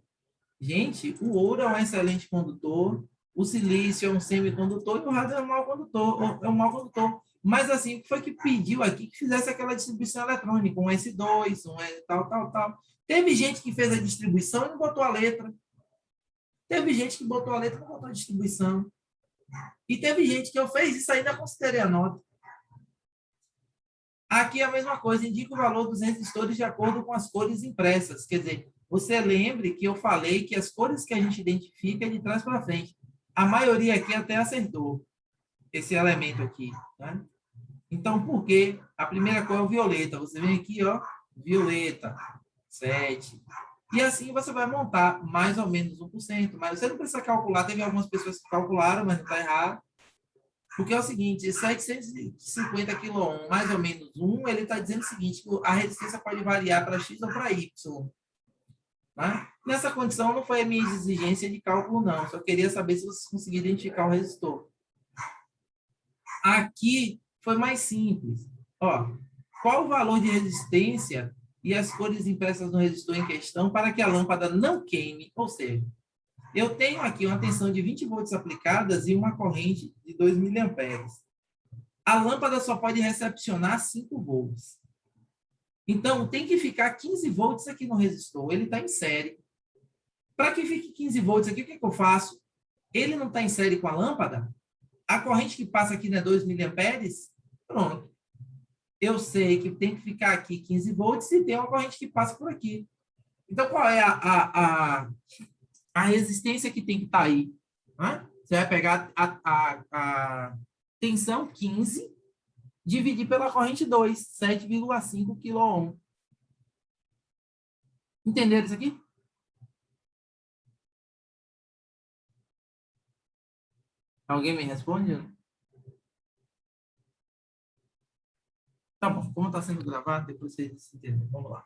Gente, o ouro é um excelente condutor, o silício é um semicondutor e o radon é um mau condutor. Mas assim, o que foi que pediu aqui que fizesse aquela distribuição eletrônica, um S2, tal. Teve gente que fez a distribuição e não botou a letra. Teve gente que botou a letra e não botou a distribuição. E teve gente que eu fez isso aí, ainda considerei a nota. Aqui é a mesma coisa, indica o valor dos resistores de acordo com as cores impressas. Quer dizer, você lembre que eu falei que as cores que a gente identifica é de trás para frente. A maioria aqui até acertou esse elemento aqui. Né? Então, por quê? A primeira cor é o violeta. Você vem aqui, ó, violeta, 7. E assim você vai montar mais ou menos 1%. Mas você não precisa calcular. Teve algumas pessoas que calcularam, mas não está errado. Porque é o seguinte, 750 kΩ mais ou menos 1, ele está dizendo o seguinte, que a resistência pode variar para X ou para Y. Né? Nessa condição, não foi a minha exigência de cálculo, não. Só queria saber se vocês conseguiram identificar o resistor. Aqui foi mais simples. Ó, qual o valor de resistência e as cores impressas no resistor em questão para que a lâmpada não queime? Ou seja, eu tenho aqui uma tensão de 20 volts aplicadas e uma corrente de 2 miliamperes. A lâmpada só pode recepcionar 5 volts. Então, tem que ficar 15 volts aqui no resistor. Ele está em série. Para que fique 15 volts aqui, o que eu faço? Ele não está em série com a lâmpada? A corrente que passa aqui não é 2 miliamperes? Pronto. Eu sei que tem que ficar aqui 15 volts e tem uma corrente que passa por aqui. Então, qual é a resistência que tem que estar aí? Né? Você vai pegar a tensão 15, dividir pela corrente 2, 7,5 kΩ. Entenderam isso aqui? Alguém me responde? Tá bom, como está sendo gravado, depois vocês entendem. Vamos lá.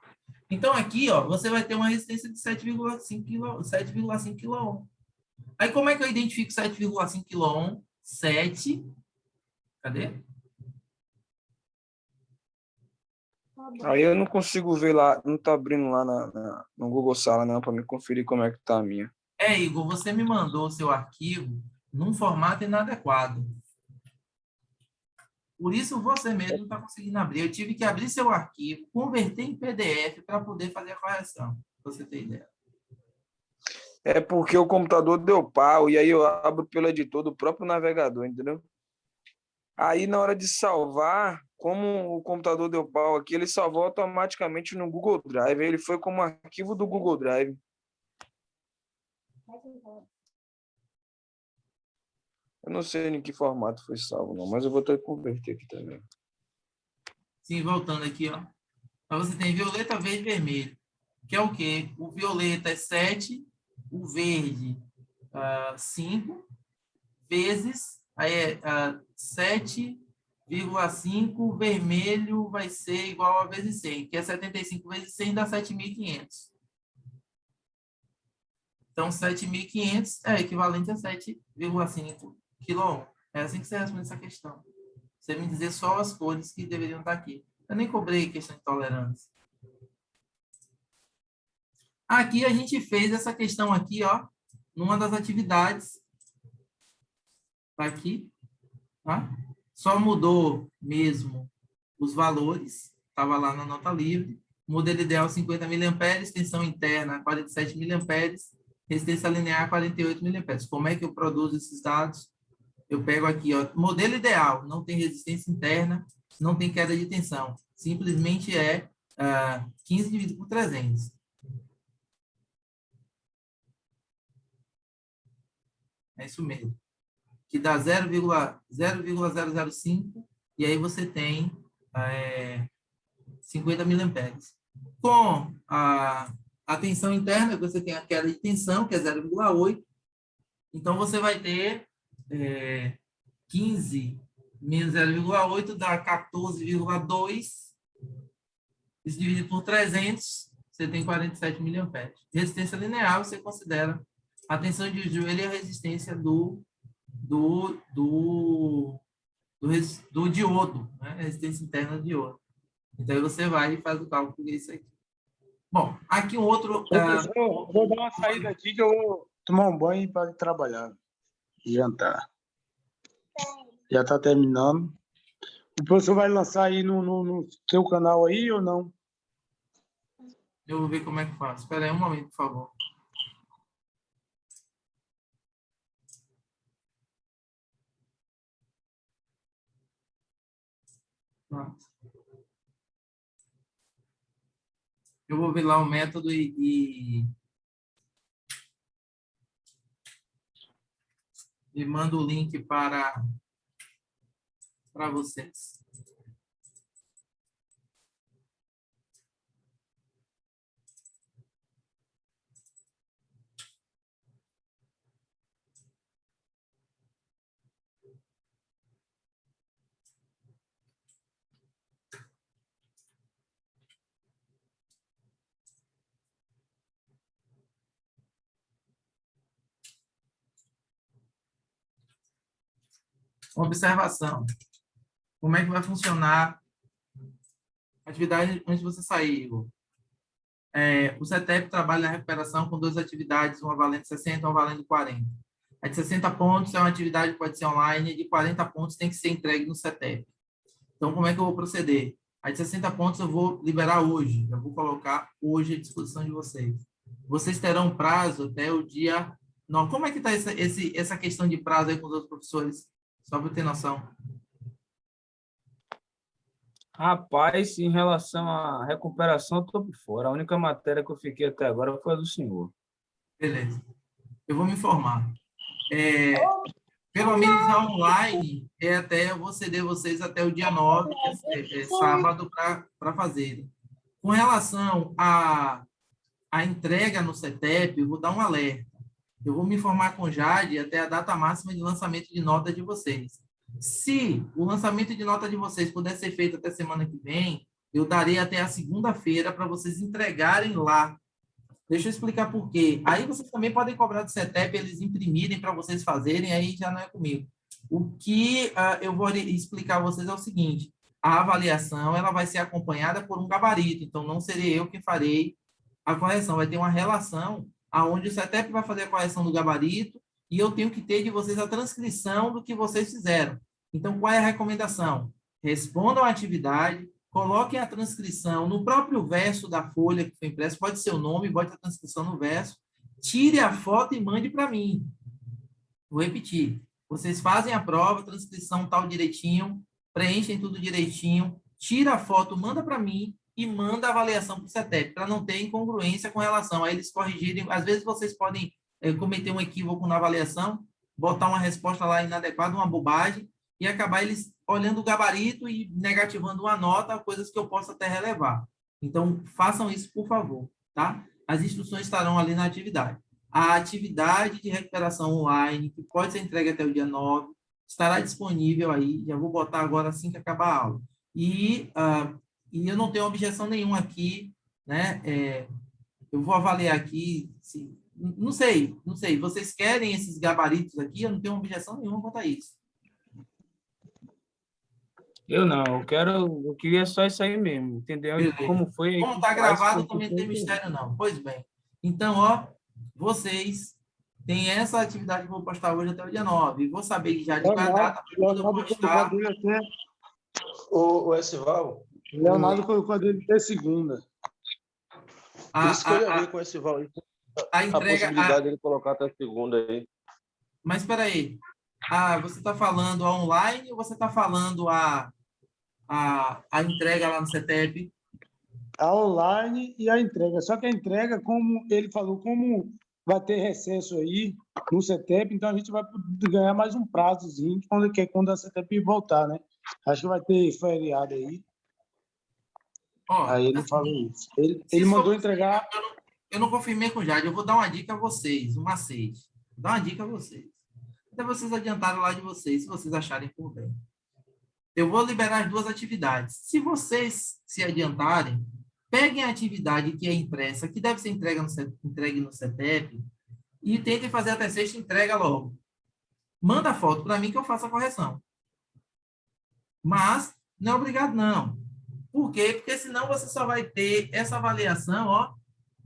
Então, aqui, ó, você vai ter uma resistência de 7,5 kΩ. Aí, como é que eu identifico 7,5 kΩ? 7. Cadê? Aí eu não consigo ver lá, não tá abrindo lá no Google Sala, não, para me conferir como é que tá a minha. Igor, você me mandou o seu arquivo num formato inadequado. Por isso, você mesmo não está conseguindo abrir. Eu tive que abrir seu arquivo, converter em PDF para poder fazer a correção, para você ter ideia. É porque o computador deu pau e aí eu abro pelo editor do próprio navegador, entendeu? Aí, na hora de salvar, como o computador deu pau aqui, ele salvou automaticamente no Google Drive. Ele foi como arquivo do Google Drive. Eu não sei em que formato foi salvo, não, mas eu vou ter que converter aqui também. Sim, voltando aqui, ó. Então, você tem violeta, verde e vermelho. Que é o quê? O violeta é 7, o verde 5, vezes, aí é 7,5, vermelho vai ser igual a vezes 100, que é 75 vezes 100 dá 7.500. Então, 7.500 é equivalente a 7,5 kΩ. É assim que você responde essa questão. Você me dizer só as cores que deveriam estar aqui. Eu nem cobrei questão de tolerância. Aqui a gente fez essa questão aqui, ó, numa das atividades. Tá aqui, tá? Só mudou mesmo os valores. Estava lá na nota livre. Modelo ideal 50 mA, tensão interna 47 mA, resistência linear 48 mA. Como é que eu produzo esses dados? Eu pego aqui, ó, modelo ideal, não tem resistência interna, não tem queda de tensão. Simplesmente é 15 dividido por 300. É isso mesmo. Que dá 0,005, e aí você tem 50 mA. Com a tensão interna, você tem a queda de tensão, que é 0,8. Então, você vai ter 15 menos 0,8 dá 14,2. Isso dividido por 300, você tem 47 mA. Resistência linear, você considera a tensão de joelho e a resistência do diodo, né? Resistência interna do diodo. Então, aí você vai e faz o cálculo disso aqui. Bom, aqui um outro... Professor, vou dar uma saída aqui que eu vou tomar um banho para ir trabalhar, jantar. Já está terminando. O professor vai lançar aí no seu canal aí ou não? Eu vou ver como é que faz. Espera aí um momento, por favor. Pronto. Eu vou ver lá o método e mando o link para vocês. Uma observação. Como é que vai funcionar a atividade antes de você sair, Igor? O CETEP trabalha na recuperação com duas atividades, uma valendo 60 e uma valendo 40. A de 60 pontos é uma atividade que pode ser online, e de 40 pontos tem que ser entregue no CETEP. Então, como é que eu vou proceder? A de 60 pontos eu vou liberar hoje, eu vou colocar hoje à disposição de vocês. Vocês terão prazo até o dia... Não, como é que está essa questão de prazo aí com os outros professores? Só para eu ter noção. Rapaz, em relação à recuperação, eu estou por fora. A única matéria que eu fiquei até agora foi a do senhor. Beleza. Eu vou me informar. Pelo menos a online, eu vou ceder vocês até o dia 9, que é sábado, para fazerem. Com relação à entrega no CETEP, eu vou dar um alerta. Eu vou me informar com o Jade até a data máxima de lançamento de nota de vocês. Se o lançamento de nota de vocês puder ser feito até semana que vem, eu darei até a segunda-feira para vocês entregarem lá. Deixa eu explicar por quê. Aí vocês também podem cobrar do CETEP, eles imprimirem para vocês fazerem, aí já não é comigo. O que eu vou explicar a vocês é o seguinte: a avaliação ela vai ser acompanhada por um gabarito, então não serei eu que farei a correção, vai ter uma relação aonde o CETEP vai fazer a correção do gabarito e eu tenho que ter de vocês a transcrição do que vocês fizeram. Então, qual é a recomendação? Respondam a atividade, coloquem a transcrição no próprio verso da folha que foi impresso, pode ser o nome, bote a transcrição no verso, tire a foto e mande para mim. Vou repetir. Vocês fazem a prova, transcrição tal direitinho, preenchem tudo direitinho, tira a foto, manda para mim e manda a avaliação para o CETEP, para não ter incongruência com relação a eles corrigirem. Às vezes vocês podem cometer um equívoco na avaliação, botar uma resposta lá inadequada, uma bobagem, e acabar eles olhando o gabarito e negativando uma nota, coisas que eu possa até relevar. Então, façam isso, por favor, tá? As instruções estarão ali na atividade. A atividade de recuperação online, que pode ser entregue até o dia 9, estará disponível aí, já vou botar agora assim que acabar a aula. E eu não tenho objeção nenhuma aqui, né? Eu vou avaliar aqui, não sei, vocês querem esses gabaritos aqui? Eu não tenho objeção nenhuma quanto a isso. Eu não, eu queria só isso aí mesmo, entendeu? Beleza. Como foi. Como está gravado, também não tem mistério, não. Pois bem. Então, ó, vocês têm essa atividade que eu vou postar hoje até o dia 9. Vou saber que já de qual data eu vou postar. O Esival. Leonardo colocou a dele até segunda. Isso que eu ia ver com o Esival aí. A entrega. A possibilidade dele colocar até segunda aí. Mas espera aí. Você está falando a online ou você está falando a entrega lá no CETEP? A online e a entrega. Só que a entrega, como ele falou, como vai ter recesso aí no CETEP, então a gente vai ganhar mais um prazozinho quando a CETEP voltar, né? Acho que vai ter feriado aí. Aí ele falou isso. Ele mandou entregar... Eu não confirmei com o Jade, eu vou dar uma dica a vocês, um macete. Vou dar uma dica a vocês. Até vocês adiantaram lá de vocês, se vocês acharem por bem. Eu vou liberar as 2 atividades. Se vocês se adiantarem, peguem a atividade que é impressa, que deve ser entregue no CETEP, e tentem fazer até sexta entrega logo. Manda a foto para mim que eu faço a correção. Mas não é obrigado, não. Por quê? Porque senão você só vai ter essa avaliação, ó,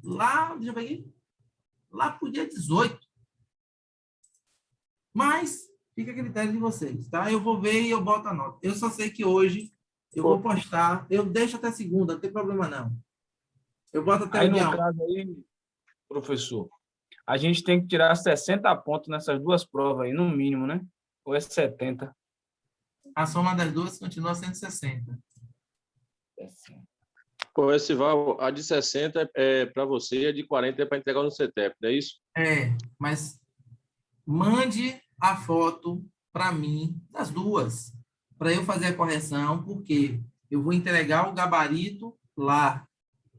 lá, deixa eu ver aqui, lá para o dia 18. Mas fica a critério de vocês, tá? Eu vou ver e eu boto a nota. Eu só sei que hoje eu vou postar, eu deixo até segunda, não tem problema não. Eu boto até Aí, o no dia 1. caso aí, professor, a gente tem que tirar 60 pontos nessas 2 provas aí, no mínimo, né? Ou é 70? A soma das 2 continua sendo 60. Pô, Esival, a de 60 é para você e a de 40 é para entregar no CETEP, não é isso? Mas mande a foto para mim, das 2, para eu fazer a correção, porque eu vou entregar o gabarito lá.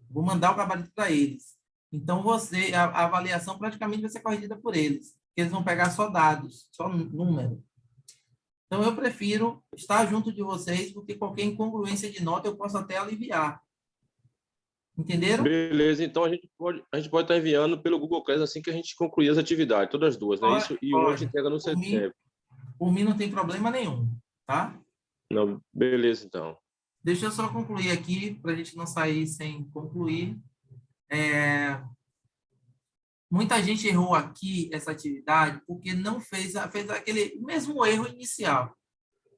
Vou mandar o gabarito para eles. Então, a avaliação praticamente vai ser corrigida por eles. Eles vão pegar só dados, só número. Então, eu prefiro estar junto de vocês, porque qualquer incongruência de nota eu posso até aliviar. Entenderam? Beleza, então a gente pode estar enviando pelo Google Class assim que a gente concluir as atividades, todas as 2, né? Isso, e hoje entrega no CETEP. Por mim não tem problema nenhum, tá? Não, beleza, então. Deixa eu só concluir aqui, para a gente não sair sem concluir. Muita gente errou aqui essa atividade porque não fez aquele mesmo erro inicial,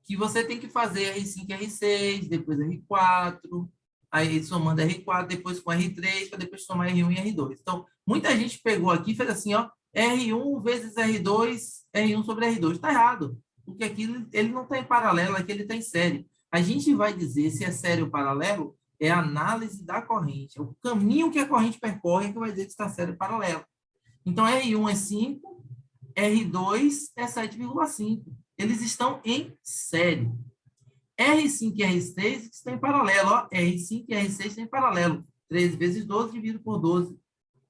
que você tem que fazer R5, R6, depois R4, aí somando R4, depois com R3, para depois somar R1 e R2. Então, muita gente pegou aqui e fez assim, ó, R1 vezes R2, R1 sobre R2. Está errado, porque aqui ele não está em paralelo, aqui ele está em série. A gente vai dizer se é série ou paralelo, é a análise da corrente. É o caminho que a corrente percorre que vai dizer que está série ou paralelo. Então, R1 é 5, R2 é 7,5. Eles estão em série. R5 e R6 estão em paralelo. Ó. R5 e R6 estão em paralelo. 13 vezes 12 dividido por 12.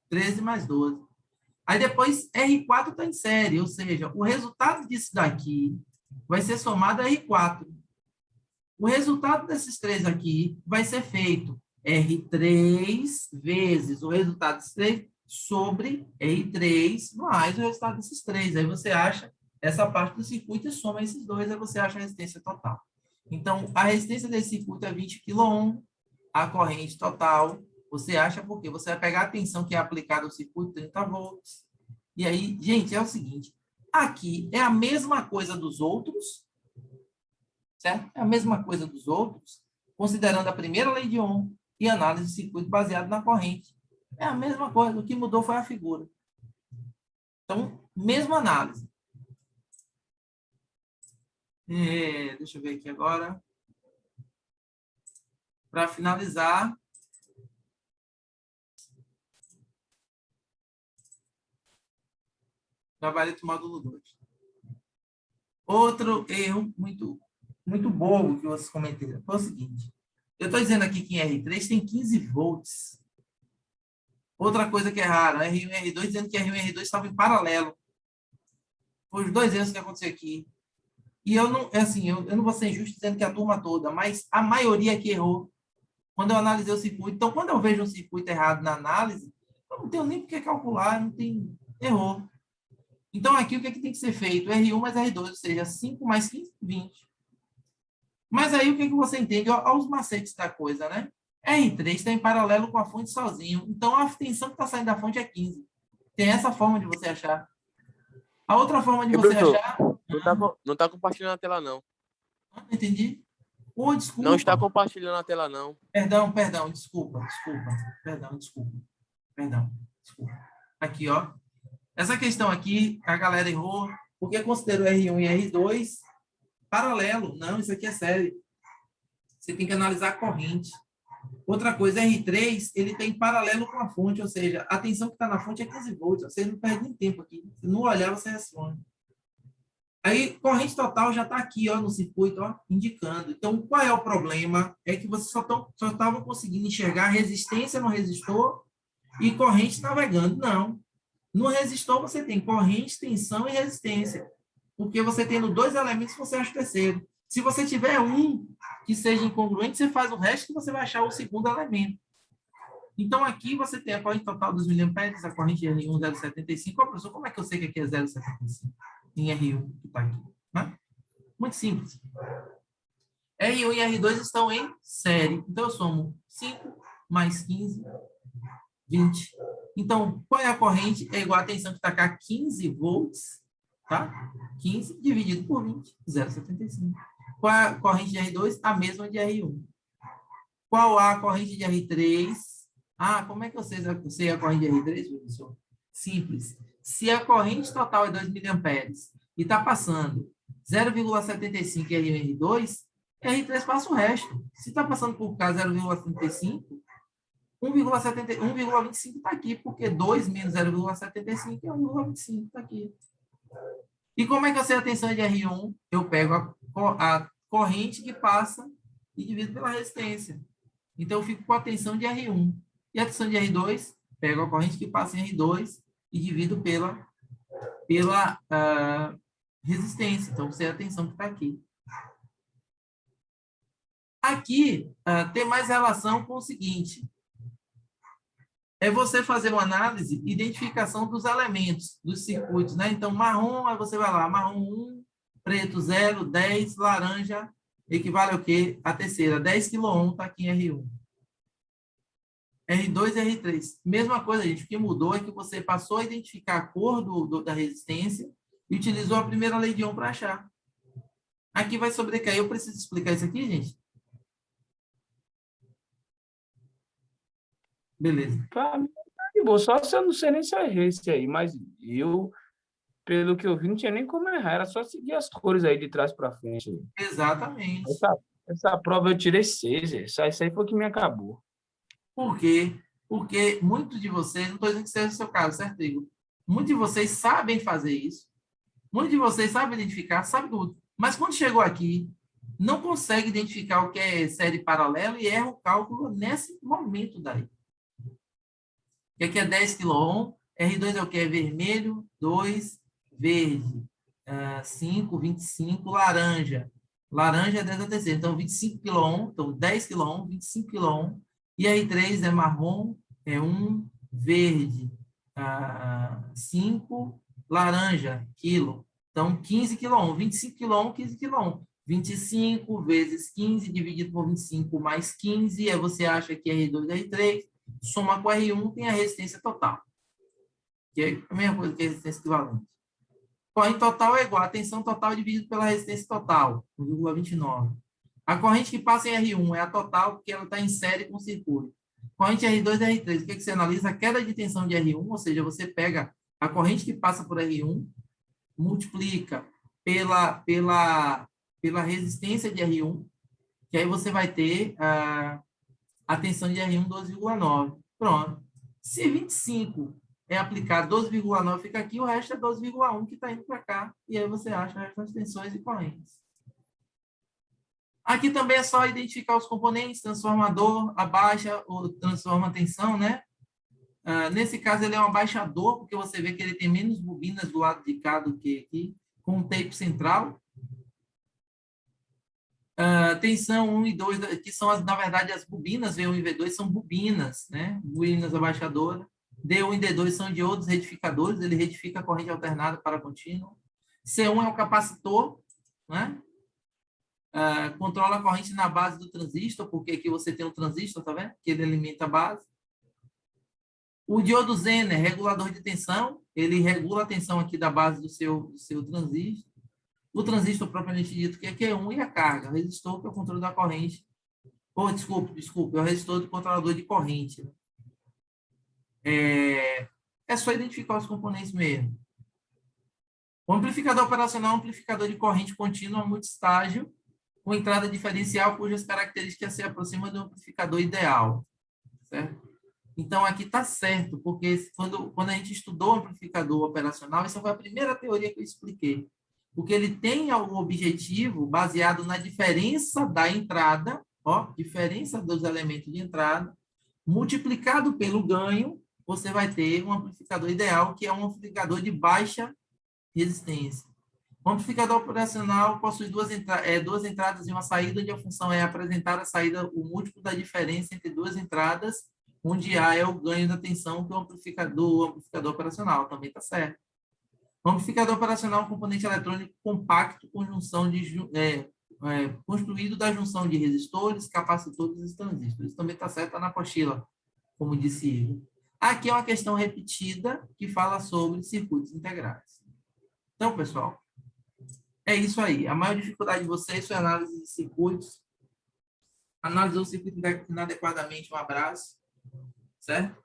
13 mais 12. Aí depois R4 está em série, ou seja, o resultado disso daqui vai ser somado a R4. O resultado desses 3 aqui vai ser feito R3 vezes o resultado desses 3 sobre R3 mais o resultado desses 3. Aí você acha essa parte do circuito e soma esses 2, aí você acha a resistência total. Então, a resistência desse circuito é 20 kΩ, a corrente total, você acha porque você vai pegar a tensão que é aplicada ao circuito, 30 volts. E aí, gente, é o seguinte, Aqui é a mesma coisa dos outros, certo? É a mesma coisa dos outros, considerando a primeira lei de Ohm e análise de circuito baseado na corrente. É a mesma coisa, o que mudou foi a figura. Então, mesma análise. Deixa eu ver aqui agora. Para finalizar, gabarito módulo 2. Outro erro muito bobo que vocês cometeram foi o seguinte. Eu estou dizendo aqui que em R3 tem 15 volts. Outra coisa que é rara, R1 e R2, dizendo que R1 e R2 estavam em paralelo. Foi os dois erros que aconteceu aqui. E eu não vou ser injusto dizendo que a turma toda, mas a maioria que errou quando eu analisei o circuito. Então, quando eu vejo um circuito errado na análise, eu não tenho nem por que calcular, não tem erro. Então, aqui o que, é que tem que ser feito? R1 mais R2, ou seja, 5 mais 15, 20. Mas aí o que, é que você entende? Olha os macetes da coisa, né? R3 está em paralelo com a fonte sozinho. Então, a tensão que está saindo da fonte é 15. Tem essa forma de você achar. A outra forma de você professor, achar... não tá compartilhando a tela, não. Não entendi. Oh, desculpa. Não está compartilhando a tela, não. Perdão, desculpa. Desculpa. Aqui, ó. Essa questão aqui, a galera errou, porque considerou R1 e R2 paralelo. Não, isso aqui é sério. Você tem que analisar a corrente. Outra coisa, R3, ele tem paralelo com a fonte, ou seja, a tensão que está na fonte é 15 volts. Você não perde nem tempo aqui. Se não olhar, você responde. Aí, corrente total já está aqui, ó, no circuito, ó, indicando. Então, qual é o problema? É que você só estava conseguindo enxergar resistência no resistor e corrente navegando. Não. No resistor, você tem corrente, tensão e resistência. Porque você tendo dois elementos, você acha o terceiro. Se você tiver um que seja incongruente, você faz o resto que você vai achar o segundo elemento. Então, aqui você tem a corrente total dos miliamperes, a corrente R1 0,75. Ó, professor, como é que eu sei que aqui é 0,75? Em R1, que está aqui. Né? Muito simples. R1 e R2 estão em série. Então, eu somo 5 mais 15, 20. Então, qual é a corrente? É igual a tensão que está cá, 15 volts, tá? 15 dividido por 20, 0,75. Qual é a corrente de R2? A mesma de R1. Qual a corrente de R3? Ah, como é que eu sei a corrente de R3, professor? Simples. Se a corrente total é 2 miliamperes e está passando 0,75 R1 e R2, R3 passa o resto. Se está passando por cá 0,75, 1,25 está aqui, porque 2 menos 0,75 é 1,25, está aqui. E como é que eu sei a tensão de R1? Eu pego a corrente que passa e divido pela resistência. Então, eu fico com a tensão de R1. E a tensão de R2, pego a corrente que passa em R2 e divido pela resistência. Então, eu sei a tensão que está aqui. Aqui, tem mais relação com o seguinte. É você fazer uma análise, identificação dos elementos, dos circuitos, né? Então, marrom, aí você vai lá, marrom 1, preto 0, 10, laranja, equivale ao quê? A terceira, 10 kΩ está aqui em R1. R2 e R3. Mesma coisa, gente. O que mudou é que você passou a identificar a cor da resistência e utilizou a primeira lei de Ohm para achar. Aqui vai sobrecair. Eu preciso explicar isso aqui, gente? Beleza. Só se eu não sei nem se é esse aí, mas eu, pelo que eu vi, não tinha nem como errar. Era só seguir as cores aí de trás para frente. Exatamente. Essa prova eu tirei 6. Isso aí foi o que me acabou. Por quê? Porque muitos de vocês, não estou dizendo que seja o seu caso, certo, Igor? Muitos de vocês sabem fazer isso. Muitos de vocês sabem identificar, sabem tudo. Mas quando chegou aqui, não consegue identificar o que é série paralela e erra o cálculo nesse momento daí. Que aqui é 10 kΩ, R2 é o que? É vermelho, 2, verde, 5, 25, laranja. Laranja é 10 a terceira, então 25 kΩ, então 10 kΩ, 25 kΩ. E R3 é marrom, é 1, verde, 5, laranja, quilo. Então, 15 kΩ, 25 kΩ, 15 kΩ. 25 vezes 15 dividido por 25 mais 15, aí você acha que R2 é R3, soma com R1, tem a resistência total. Que é a mesma coisa que a resistência equivalente. Corrente total é igual a tensão total dividido pela resistência total, 1,29. A corrente que passa em R1 é a total, porque ela está em série com o circuito. Corrente R2 e R3, o que você analisa? A queda de tensão de R1, ou seja, você pega a corrente que passa por R1, multiplica pela resistência de R1, que aí você vai ter a tensão de R1 12,9. Pronto. Se 25 é aplicado 12,9 fica aqui, o resto é 12,1 que está indo para cá. E aí você acha o resto das tensões e correntes. Aqui também é só identificar os componentes, transformador, abaixa ou transforma a tensão, né? Nesse caso, ele é um abaixador, porque você vê que ele tem menos bobinas do lado de cá do que aqui, com um tape central. Tensão 1 e 2, que são, na verdade, as bobinas, V1 e V2 são bobinas, né? Bobinas abaixadoras. D1 e D2 são diodos retificadores, ele retifica a corrente alternada para contínua. C1 é o capacitor, né? Controla a corrente na base do transistor, porque aqui você tem um transistor, tá vendo? Que ele alimenta a base. O diodo Zener, regulador de tensão, ele regula a tensão aqui da base do seu transistor. O transistor propriamente dito, que é Q1, e a carga. O resistor, que é o controle da corrente. Desculpe, é o resistor do controlador de corrente. É só identificar os componentes mesmo. O amplificador operacional é um amplificador de corrente contínua multistágio, com entrada diferencial, cujas características se aproximam do amplificador ideal. Certo? Então, aqui está certo, porque quando a gente estudou o amplificador operacional, essa foi a primeira teoria que eu expliquei. Porque ele tem um objetivo baseado na diferença da entrada, diferença dos elementos de entrada, multiplicado pelo ganho, você vai ter um amplificador ideal, que é um amplificador de baixa resistência. O amplificador operacional possui duas entradas e uma saída, onde a função é apresentar a saída, o múltiplo da diferença entre duas entradas, onde A é o ganho da tensão do amplificador operacional. Também está certo. O amplificador operacional é um componente eletrônico compacto, construído da junção de resistores, capacitores e transistores. Isso também está certo, está na apostila, como disse Igor. Aqui é uma questão repetida que fala sobre circuitos integrais. Então, pessoal, é isso aí. A maior dificuldade de vocês foi a análise de circuitos. Analisou o circuito inadequadamente, um abraço. Certo?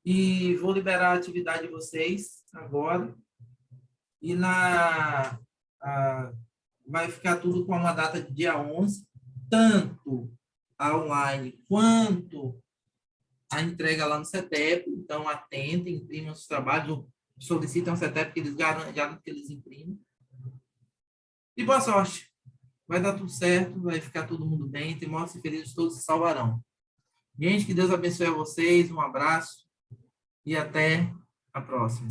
E vou liberar a atividade de vocês agora. E vai ficar tudo com uma data de dia 11, tanto a online quanto a entrega lá no CETEP. Então, atentem, imprimam os trabalhos, solicitam o CETEP, que eles garantem que eles imprimem. E boa sorte. Vai dar tudo certo, vai ficar todo mundo bem, teimosos e felizes todos se salvarão. Gente, que Deus abençoe a vocês, um abraço e até a próxima.